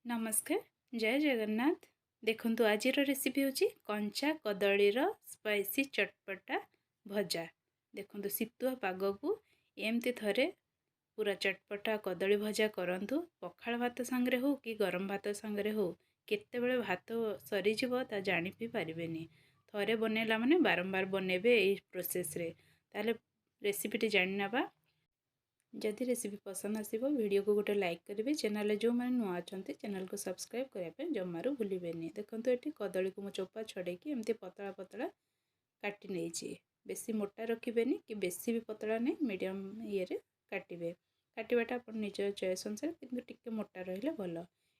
नमस्कार जय जगन्नाथ। देखंतु आज रेसिपी होची कंचा कदलीर स्पाइसी चटपटा भजा। देखंतु शीतुआ पाग को एमती थरे पूरा चटपटा कदली भजा करंतु। पखाल भात संगरे हो कि गरम भात संगरे हो केते बेले भात सरी जीवो ता जानि भी पारिबेनी। थरे बनेला माने बारंबार बनेबे एई प्रोसेस रे। ताले रेसिपीटी जानि नबा। जदि रेसिपी पसंद आसीबो वीडियो को गोटे लाइक करेंगे। चैनल जो मैंने नुआ अच्छा चैनल को सब्सक्राइब करने जमारू भूलें। देखो ये कदली को मुझे चोपा छड़े एमती पतला पतला काटी नहीं। बेसी मोटा रखिबेनी कि बेसी भी पतला नहीं मीडियम ये काटे। काटवाटा आप निज चॉइस अनुसार कि टिके मोटा रही भल।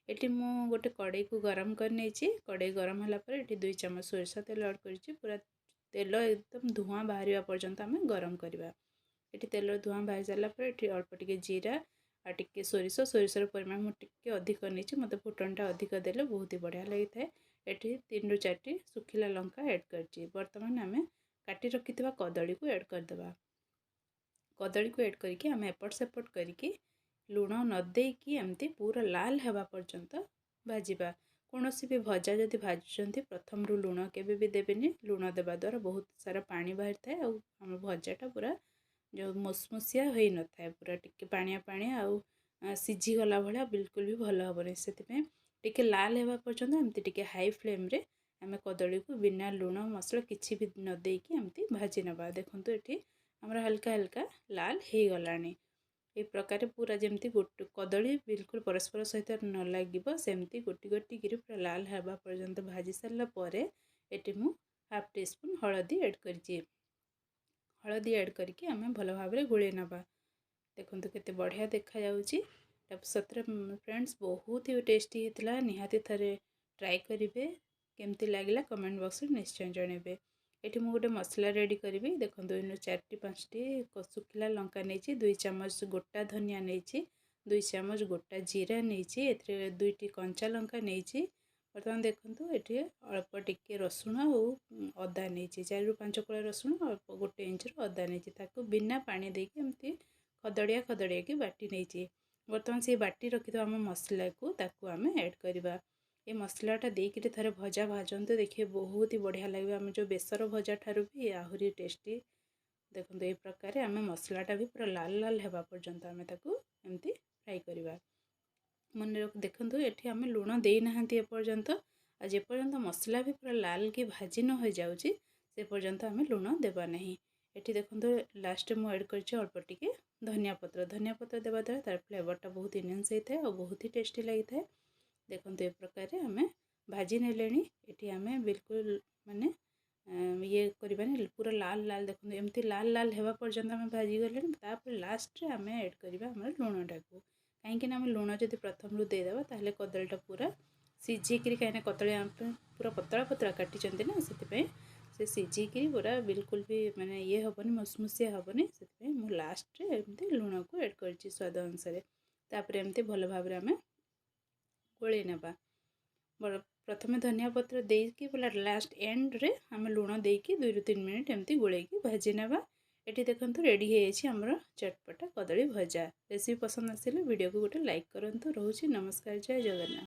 ये मु गोटे कड़े को गरम कर कड़े गरम होगापर ये 2 चामच सोरिष तेल ऐड कर पूरा तेल एकदम धुआं बाहर पर्यंत आम गरम करवा। ये तेल धुआं बाहर सारापर ये अल्प टिके जीरा आ टिके सोरिष सोरिषर परिमाण मुझे अधिक नहीं मतलब फुटणटा अधिक देले बहुत ही बढ़िया लगी था। ये 3 ରୁ 4ଟି सुखिला लंका ऐड कर। बर्तमान आम काटी रखि कदली को ऐड करदे। कदली को ऐड करके आम एपट सेपट करके लुण नदेकी एमती पूरा लाल होगा पर्यंत भाजवा। कौन भी भजा जदि भाजुंट प्रथम लुण केवे भी देवेनि। लुण देवा द्वारा बहुत सारा पानी बाहर थाए आम भजाटा पूरा जो मुसमुसिया हो न था पूरा टिके पानिया पानिया आ सीझीगला भाया बिल्कुल भी भल हेनी। से टिके लाल होगा पर्यंत एमती टिके हाई फ्लेम रे आम कदली को बिना लुण मसला किसी भी न देकी एमती भाजी नवा। देखो ये आमर हल्का हल्का लाल हो गलानी। ये प्रकार पूरा जमती गोटे कदली बिल्कुल परस्पर सहित न लगे सेमती गोटी गोटी गिरी पूरा लाल होगा पर्यंत भाजी सारापर ये मु हाफ टी स्पून हलदी ऐड कर। हलदी ऐड करके आम भल भाव गोले नवा। देखो केते बढ़िया देखा जाउची। सतरे फ्रेंड्स बहुत ही टेस्टी होता। निहाती थरे ट्राई करेंगे केमती लगे कमेंट बॉक्स में निश्चय जनइबे। ये मुझे गोटे मसला रेडी करी। देखो 4-5टी सुखिला लंका नहीं 2 चामच गोटा धनिया नहीं 2 चामच गोटा जीरा नहीं 2टी कंचा लंका नहीं। बर्तमान देखो ये अल्प टिके रसुण और अदा नहीं 4 ରୁ 5 कोला रसुण अल्प 1 इंच अदा नहीं बिना पानी देके एमती खदड़िया खदड़िया की बाटी नहीं। बर्तमान से बाटी रखी आम मसला को आम ऐड करवा। ये मसलाटा देकर थे भजा भाजतु देखिए बहुत ही बढ़िया लगे। आम जो बेसर भजा ठारू भी आहरी टेस्टी। देखो ये प्रकार आम मसलाटा भी पूरा लाल लाल होगा पर्यंत आम एमती फ्राई करवा। मन देखो ये आम लुण देना एपर्यंत आपर्यंत मसला भी पूरा लाल की भाजी न हो जाऊँगी से पर्यंत आम लुण देवा नहीं। ये देखो लास्ट मुझे ऐड कर अल्प टिके धनिया पत्र देवा द्वारा तार फ्लेवरटा बहुत इनहेंस होता है और बहुत ही टेस्टी लगी था। देखो ये प्रकार आम भाजी नेले। ये आम बिल्कुल माने ये करवानी पूरा लाल लाल देखो एमती लाल लाल होगा पर्यंत आम भाजी गले। लास्ट आम ऐड करवा लुणटा को कहीं आम लुण जब प्रथम रू देदेबा ताहले कदलीटा पूरा सीझिकी कहीं कदली आम पूरा पतला पतला काटी ना से सीझिकी पूरा बिल्कुल भी माने ये हेनी मुसमुसिया हेनी। से मुझे लास्ट एमती लुण को ऐड कर स्वाद अनुसार तापर एमती भल भाव आम गोले नवा। प्रथम धनिया पत्र देकी बोला लास्ट एंड रे आम लुण देकी 2 ରୁ 3 मिनिट एमती गोलेकी भाजी नवा। ये देखो रेडी होमर चटपटा कदली भजा। रेसिपी पसंद आसिले वीडियो को गोटे लाइक करूँ। रोचे नमस्कार जय जगन्नाथ।